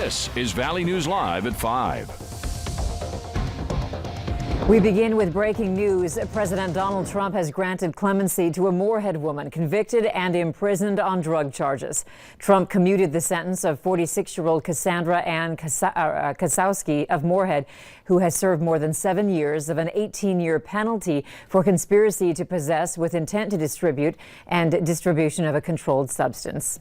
This is Valley News Live at 5. We begin with breaking news. President Donald Trump has granted clemency to a Moorhead woman convicted and imprisoned on drug charges. Trump commuted the sentence of 46-year-old Cassandra Ann Kasowski of Moorhead, who has served more than 7 years of an 18-year penalty for conspiracy to possess with intent to distribute and distribution of a controlled substance.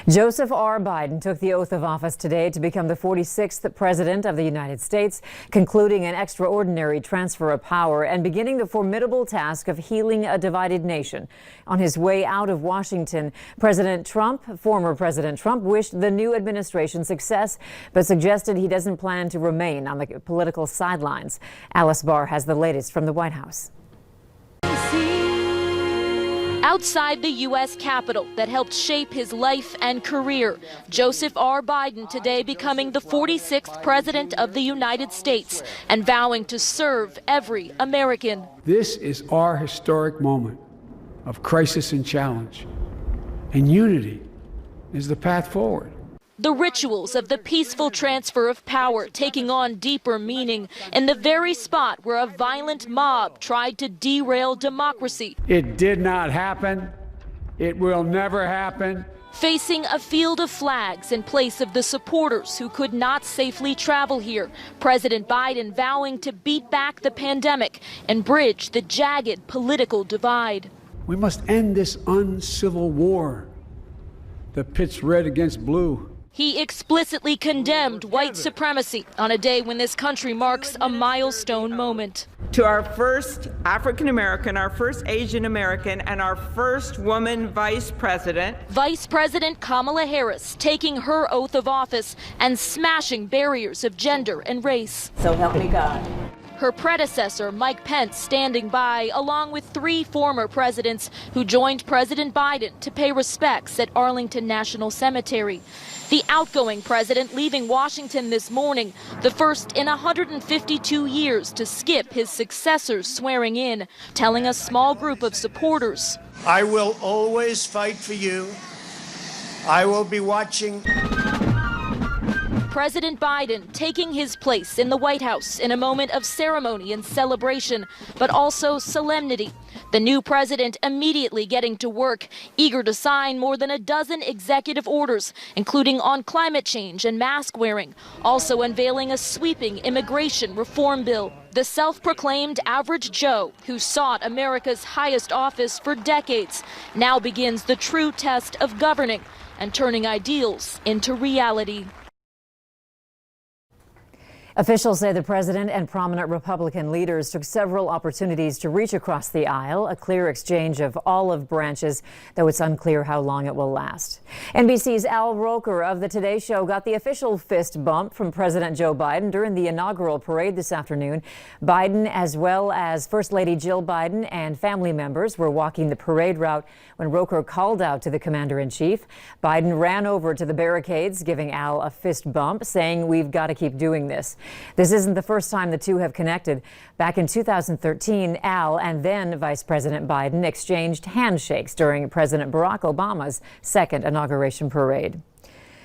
Joseph R. Biden took the oath of office today to become the 46th president of the United States, concluding an extraordinary transfer of power and beginning the formidable task of healing a divided nation. On his way out of Washington, former President Trump wished the new administration success, but suggested he doesn't plan to remain on the political sidelines. Alice Barr has the latest from the White House. Outside the U.S. Capitol that helped shape his life and career, Joseph R. Biden today becoming the 46th President of the United States and vowing to serve every American. This is our historic moment of crisis and challenge, and unity is the path forward. The rituals of the peaceful transfer of power taking on deeper meaning in the very spot where a violent mob tried to derail democracy. It did not happen. It will never happen. Facing a field of flags in place of the supporters who could not safely travel here, President Biden vowing to beat back the pandemic and bridge the jagged political divide. We must end this uncivil war that pits red against blue. He explicitly condemned white supremacy on a day when this country marks a milestone moment. To our first African American, our first Asian American, and our first woman vice president. Vice President Kamala Harris taking her oath of office and smashing barriers of gender and race. So help me God. Her predecessor, Mike Pence, standing by, along with 3 former presidents who joined President Biden to pay respects at Arlington National Cemetery. The outgoing president leaving Washington this morning, the first in 152 years to skip his successor's swearing in, telling a small group of supporters, "I will always fight for you. I will be watching." President Biden taking his place in the White House in a moment of ceremony and celebration, but also solemnity. The new president immediately getting to work, eager to sign more than a dozen executive orders, including on climate change and mask wearing, also unveiling a sweeping immigration reform bill. The self-proclaimed average Joe, who sought America's highest office for decades, now begins the true test of governing and turning ideals into reality. Officials say the president and prominent Republican leaders took several opportunities to reach across the aisle, a clear exchange of olive branches, though it's unclear how long it will last. NBC's Al Roker of the Today Show got the official fist bump from President Joe Biden during the inaugural parade this afternoon. Biden, as well as First Lady Jill Biden and family members, were walking the parade route when Roker called out to the commander-in-chief. Biden ran over to the barricades, giving Al a fist bump, saying, "We've got to keep doing this." This isn't the first time the two have connected. Back in 2013, Al and then Vice President Biden exchanged handshakes during President Barack Obama's second inauguration parade.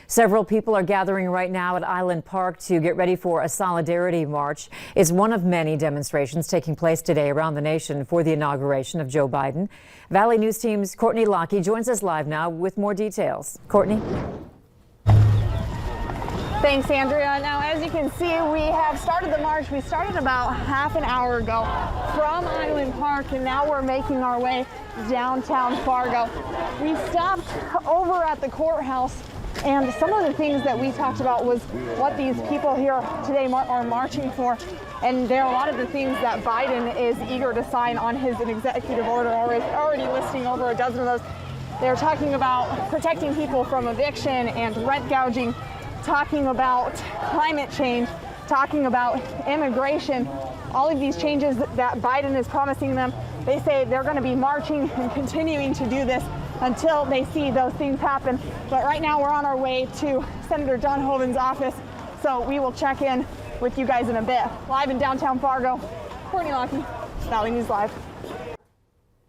Several people are gathering right now at Island Park to get ready for a solidarity march. It's one of many demonstrations taking place today around the nation for the inauguration of Joe Biden. Valley News Team's Courtney Lockie joins us live now with more details. Courtney? Thanks, Andrea. Now, as you can see, we have started the march. We started about half an hour ago from Island Park, and now we're making our way downtown Fargo. We stopped over at the courthouse, and some of the things that we talked about was what these people here today are marching for. And there are a lot of the things that Biden is eager to sign on his executive order, already listing over a dozen of those. They're talking about protecting people from eviction and rent gouging, talking about climate change, talking about immigration, all of these changes that Biden is promising them. They say they're going to be marching and continuing to do this until they see those things happen. But right now we're on our way to Senator John Hoeven's office, so we will check in with you guys in a bit. Live in downtown Fargo, Courtney Lockie, Valley News Live.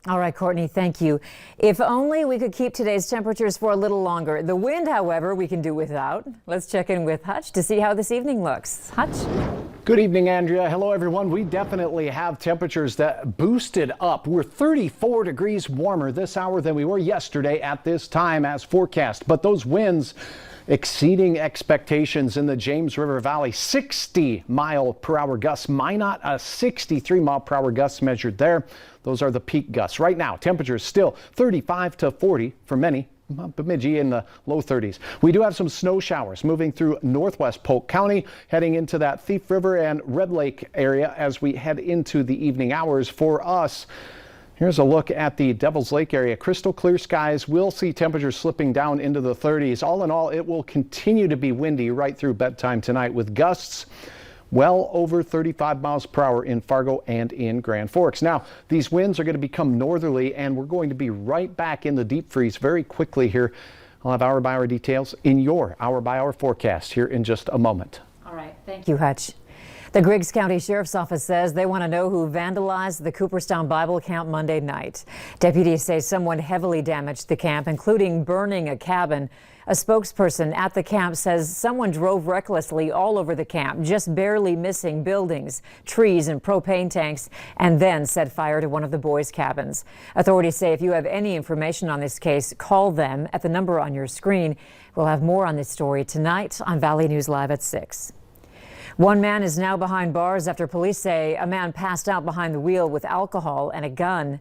All right, Courtney, thank you. If only we could keep today's temperatures for a little longer. The wind, however, we can do without. Let's check in with Hutch to see how this evening looks. Hutch? Good evening, Andrea. Hello, everyone. We definitely have temperatures that boosted up. We're 34 degrees warmer this hour than we were yesterday at this time as forecast. But those winds exceeding expectations in the James River Valley. 60-mile-per-hour gusts. Minot, a 63-mile-per-hour gust measured there. Those are the peak gusts. Right now, temperatures still 35 to 40 for many. Bemidji in the low 30s. We do have some snow showers moving through northwest Polk County, heading into that Thief River and Red Lake area as we head into the evening hours for us. Here's a look at the Devil's Lake area. Crystal clear skies. We'll see temperatures slipping down into the 30s. All in all, it will continue to be windy right through bedtime tonight with gusts well over 35 miles per hour in Fargo and in Grand Forks. Now, these winds are going to become northerly, and we're going to be right back in the deep freeze very quickly here. I'll have hour-by-hour details in your hour-by-hour forecast here in just a moment. All right. Thank you, Hutch. The Griggs County Sheriff's Office says they want to know who vandalized the Cooperstown Bible camp Monday night. Deputies say someone heavily damaged the camp, including burning a cabin. A spokesperson at the camp says someone drove recklessly all over the camp, just barely missing buildings, trees, and propane tanks, and then set fire to one of the boys' cabins. Authorities say if you have any information on this case, call them at the number on your screen. We'll have more on this story tonight on Valley News Live at 6. One man is now behind bars after police say a man passed out behind the wheel with alcohol and a gun.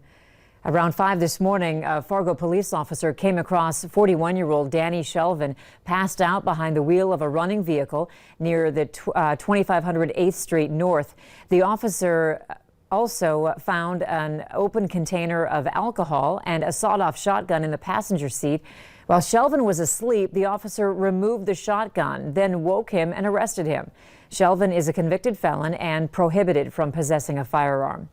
Around 5 this morning, a Fargo police officer came across 41-year-old Danny Shelvin passed out behind the wheel of a running vehicle near the 2500 8th Street North. The officer also found an open container of alcohol and a sawed-off shotgun in the passenger seat. While Shelvin was asleep, the officer removed the shotgun, then woke him and arrested him. Shelvin is a convicted felon and prohibited from possessing a firearm.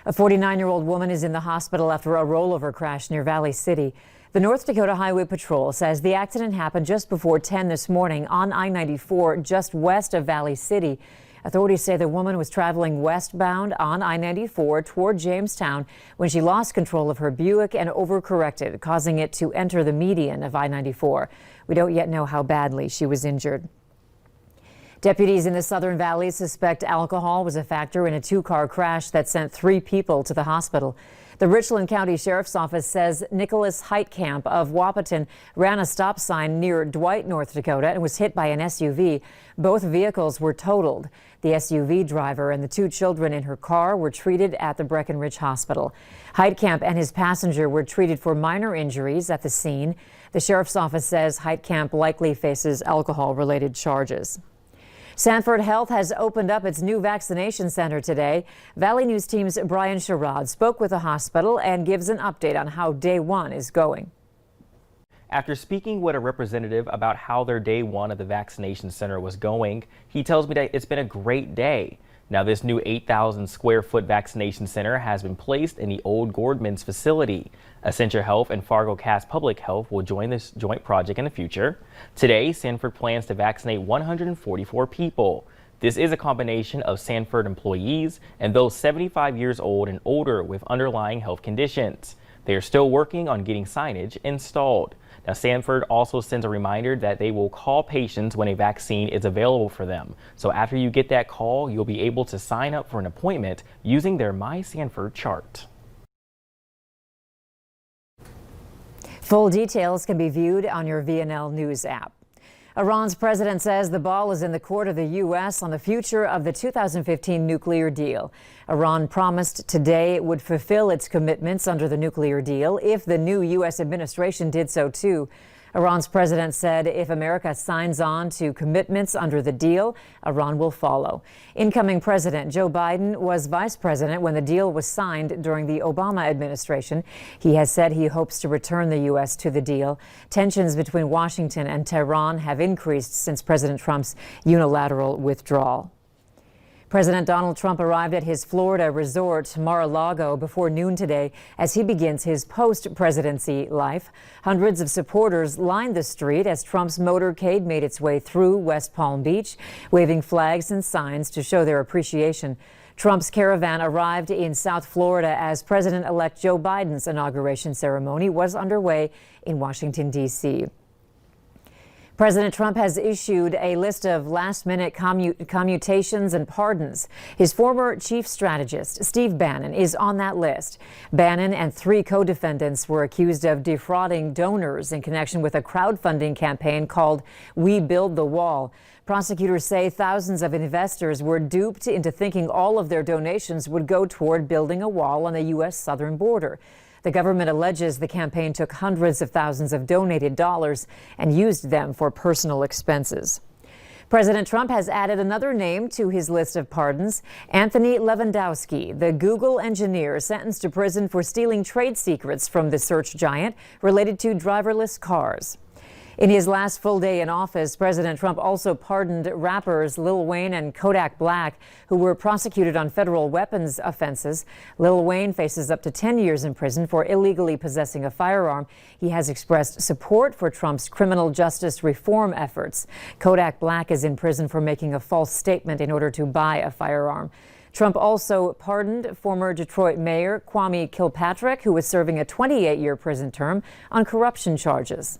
A 49-year-old woman is in the hospital after a rollover crash near Valley City. The North Dakota Highway Patrol says the accident happened just before 10 this morning on I-94 just west of Valley City. Authorities say the woman was traveling westbound on I-94 toward Jamestown when she lost control of her Buick and overcorrected, causing it to enter the median of I-94. We don't yet know how badly she was injured. Deputies in the Southern Valley suspect alcohol was a factor in a two-car crash that sent 3 people to the hospital. The Richland County Sheriff's Office says Nicholas Heitkamp of Wahpeton ran a stop sign near Dwight, North Dakota, and was hit by an SUV. Both vehicles were totaled. The SUV driver and the 2 children in her car were treated at the Breckenridge Hospital. Heitkamp and his passenger were treated for minor injuries at the scene. The Sheriff's Office says Heitkamp likely faces alcohol-related charges. Sanford Health has opened up its new vaccination center today. Valley News Team's Brian Sherrod spoke with the hospital and gives an update on how day 1 is going. After speaking with a representative about how their day 1 at the vaccination center was going, he tells me that it's been a great day. Now, this new 8,000 square foot vaccination center has been placed in the old Gordman's facility. Essentia Health and Fargo Cass Public Health will join this joint project in the future. Today, Sanford plans to vaccinate 144 people. This is a combination of Sanford employees and those 75 years old and older with underlying health conditions. They are still working on getting signage installed. Now, Sanford also sends a reminder that they will call patients when a vaccine is available for them. So after you get that call, you'll be able to sign up for an appointment using their My Sanford chart. Full details can be viewed on your VNL News app. Iran's president says the ball is in the court of the U.S. on the future of the 2015 nuclear deal. Iran promised today it would fulfill its commitments under the nuclear deal if the new U.S. administration did so too. Iran's president said if America signs on to commitments under the deal, Iran will follow. Incoming President Joe Biden was vice president when the deal was signed during the Obama administration. He has said he hopes to return the U.S. to the deal. Tensions between Washington and Tehran have increased since President Trump's unilateral withdrawal. President Donald Trump arrived at his Florida resort, Mar-a-Lago, before noon today as he begins his post-presidency life. Hundreds of supporters lined the street as Trump's motorcade made its way through West Palm Beach, waving flags and signs to show their appreciation. Trump's caravan arrived in South Florida as President-elect Joe Biden's inauguration ceremony was underway in Washington, D.C. President Trump has issued a list of last-minute commutations and pardons. His former chief strategist, Steve Bannon, is on that list. Bannon and 3 co-defendants were accused of defrauding donors in connection with a crowdfunding campaign called We Build the Wall. Prosecutors say thousands of investors were duped into thinking all of their donations would go toward building a wall on the U.S. southern border. The government alleges the campaign took hundreds of thousands of donated dollars and used them for personal expenses. President Trump has added another name to his list of pardons, Anthony Lewandowski, the Google engineer sentenced to prison for stealing trade secrets from the search giant related to driverless cars. In his last full day in office, President Trump also pardoned rappers Lil Wayne and Kodak Black, who were prosecuted on federal weapons offenses. Lil Wayne faces up to 10 years in prison for illegally possessing a firearm. He has expressed support for Trump's criminal justice reform efforts. Kodak Black is in prison for making a false statement in order to buy a firearm. Trump also pardoned former Detroit Mayor Kwame Kilpatrick, who was serving a 28-year prison term on corruption charges.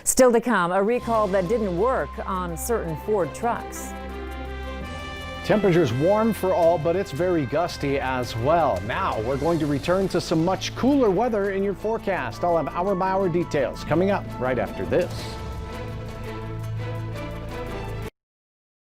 Still to come, a recall that didn't work on certain Ford trucks. Temperatures warm for all, but it's very gusty as well. Now we're going to return to some much cooler weather in your forecast. I'll have hour-by-hour details coming up right after this.